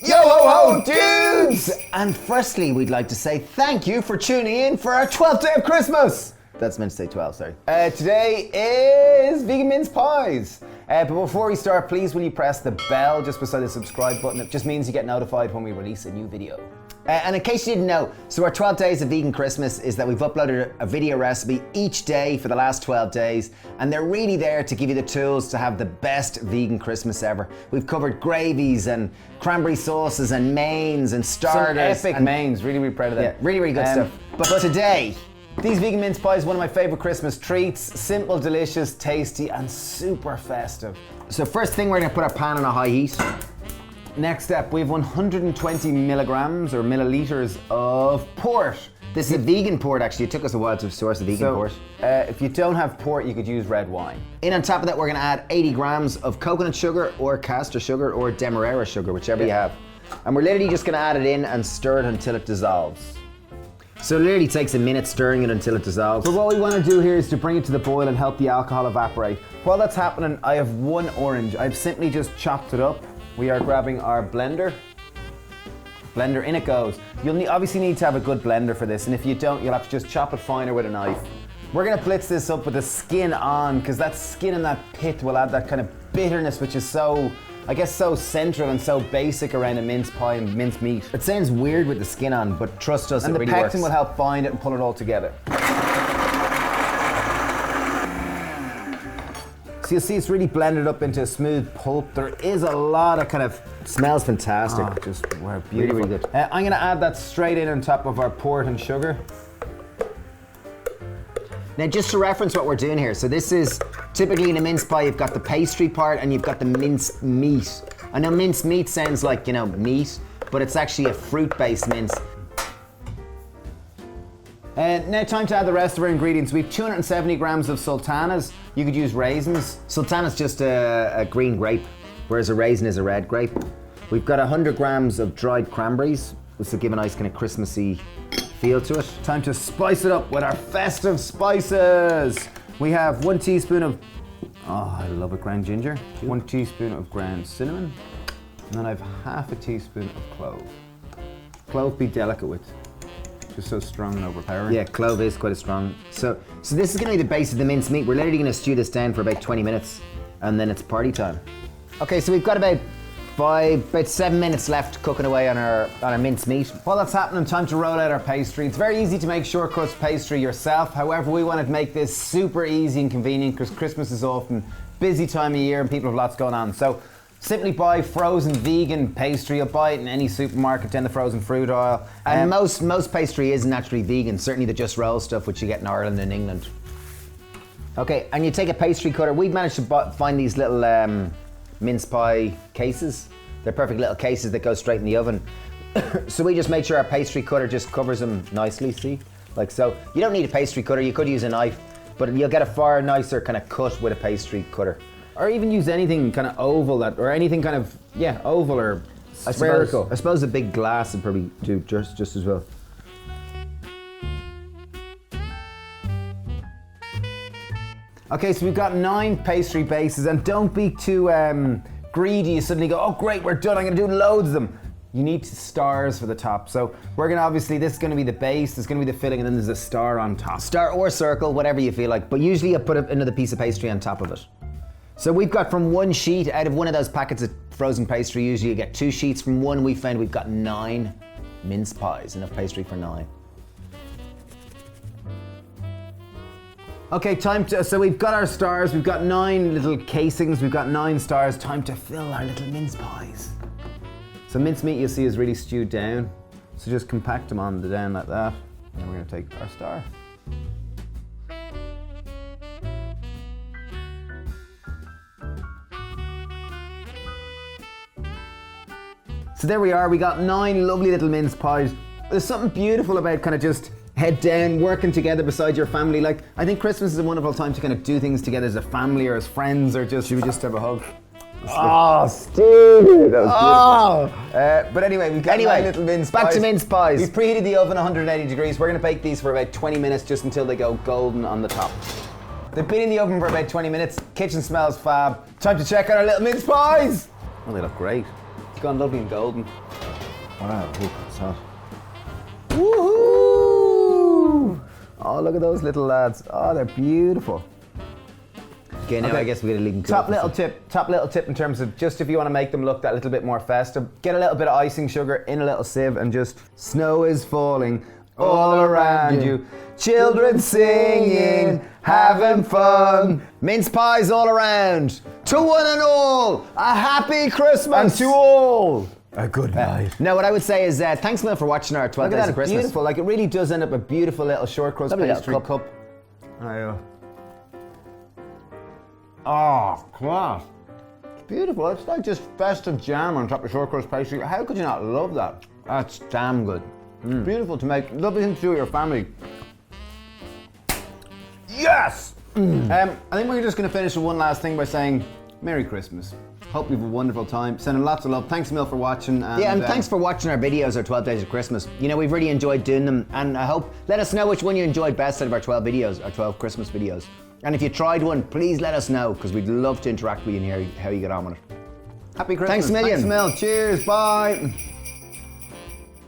Yo ho ho dudes! And firstly, we'd like to say thank you for tuning in for our 12th day of Christmas. That's meant to say 12, sorry. Today is vegan mince pies. But before we start, please will you press the bell just beside the subscribe button. It just means you get notified when we release a new video. And in case you didn't know, so our 12 days of vegan Christmas is that we've uploaded a video recipe each day for the last 12 days, and they're really there to give you the tools to have the best vegan Christmas ever. We've covered gravies and cranberry sauces and mains and starters. Some epic mains, really proud of that. Yeah, really good stuff. But today, these vegan mince pies, one of my favorite Christmas treats. Simple, delicious, tasty, and super festive. So first thing, we're gonna put our pan on a high heat. Next step, we have 120 milligrams or milliliters of port. This is a vegan port, actually. It took us a while to source a vegan port. If you don't have port, you could use red wine. In on top of that, we're gonna add 80 grams of coconut sugar or caster sugar or demerara sugar, whichever you have. And we're literally just gonna add it in and stir it until it dissolves. So it literally takes a minute stirring it until it dissolves. So what we want to do here is to bring it to the boil and help the alcohol evaporate. While that's happening, I have one orange. I've simply just chopped it up. We are grabbing our blender. Blender, in it goes. You'll obviously need to have a good blender for this, and if you don't, you'll have to just chop it finer with a knife. We're gonna blitz this up with the skin on, because that skin and that pith will add that kind of bitterness, which is so, I guess, so central and so basic around a mince pie and mince meat. It sounds weird with the skin on, but trust us, and it really works. And the pectin will help bind it and pull it all together. So you'll see it's really blended up into a smooth pulp. There is a lot of kind of... Smells fantastic. Oh, just wow, beautiful. Really good. I'm gonna add that straight in on top of our port and sugar. Now just to reference what we're doing here, so this is typically in a mince pie, you've got the pastry part and you've got the mince meat. I know mince meat sounds like, you know, meat, but it's actually a fruit-based mince. Now time to add the rest of our ingredients. We have 270 grams of sultanas. You could use raisins. Sultana's just a green grape, whereas a raisin is a red grape. We've got 100 grams of dried cranberries, which will give a nice kind of Christmassy feel to it. Time to spice it up with our festive spices. We have 1 teaspoon of, oh, I love it, ground ginger. 1 teaspoon of ground cinnamon. And then I have half a teaspoon of clove. Clove be delicate with. Just so strong and overpowering. Yeah, clove is quite a strong. So this is gonna be the base of the mince meat. We're literally gonna stew this down for about 20 minutes and then it's party time. Okay, so we've got about 7 minutes left cooking away on our mince meat. While that's happening, time to roll out our pastry. It's very easy to make short crust pastry yourself. However, we wanted to make this super easy and convenient because Christmas is often a busy time of year and people have lots going on. So simply buy frozen vegan pastry. You'll buy it in any supermarket down the frozen fruit aisle. And most pastry is naturally vegan, certainly the Just Roll stuff, which you get in Ireland and England. Okay, and you take a pastry cutter. We've managed to find these little mince pie cases. They're perfect little cases that go straight in the oven. So we just made sure our pastry cutter just covers them nicely, see? Like so. You don't need a pastry cutter, you could use a knife, but you'll get a far nicer kind of cut with a pastry cutter. Or even use anything kind of oval or anything kind of, yeah, oval or spherical. I suppose a big glass would probably do just as well. Okay, so we've got 9 pastry bases, and don't be too greedy. You suddenly go, oh great, we're done, I'm gonna do loads of them. You need stars for the top. So we're gonna obviously, this is gonna be the base, there's gonna be the filling, and then there's a star on top. Star or circle, whatever you feel like, but usually I put another piece of pastry on top of it. So we've got from 1 sheet, out of one of those packets of frozen pastry, usually you get 2 sheets. From one, we found we've got 9 mince pies, enough pastry for 9. Okay, so we've got our stars, we've got 9 little casings, we've got 9 stars. Time to fill our little mince pies. So mince meat, you'll see, is really stewed down. So just compact them on the down like that. And then we're gonna take our star. So there we are, we got 9 lovely little mince pies. There's something beautiful about kind of just head down, working together beside your family. Like, I think Christmas is a wonderful time to kind of do things together as a family or as friends, or just, should we just have a hug? Oh, Steve! That was beautiful. But anyway, we've got 9 little mince pies. Back to mince pies. We've preheated the oven 180 degrees. We're gonna bake these for about 20 minutes just until they go golden on the top. They've been in the oven for about 20 minutes. Kitchen smells fab. Time to check out our little mince pies. Oh, they look great. gone lovely and golden. Wow, it's hot. Woohoo! Oh, look at those little lads. Oh, they're beautiful. Okay, now I guess we're gonna leave them cool. Top little tip in terms of just if you want to make them look that little bit more festive, get a little bit of icing sugar in a little sieve and just snow is falling all around you. Children singing, having fun. Mince pies all around. To one and all, a happy Christmas. And to all, a good night. Now, what I would say is thanks, Mil, for watching our 12 look at Days that, of Christmas. beautiful. Like it really does end up a beautiful little short crust Lovely little pastry cup. cup. Oh, class. It's beautiful. It's like just festive jam on top of short crust pastry. How could you not love that? That's damn good. Beautiful to make. Lovely thing to do with your family. Yes! I think we're just going to finish with one last thing by saying Merry Christmas. Hope you have a wonderful time. Sending lots of love. Thanks, Mil, for watching. And thanks for watching our videos, our 12 Days of Christmas. You know, we've really enjoyed doing them, and I hope, let us know which one you enjoyed best out of our 12 videos, our 12 Christmas videos. And if you tried one, please let us know, because we'd love to interact with you and hear how you get on with it. Happy Christmas. Thanks a million. Thanks, Mil. Cheers. Bye.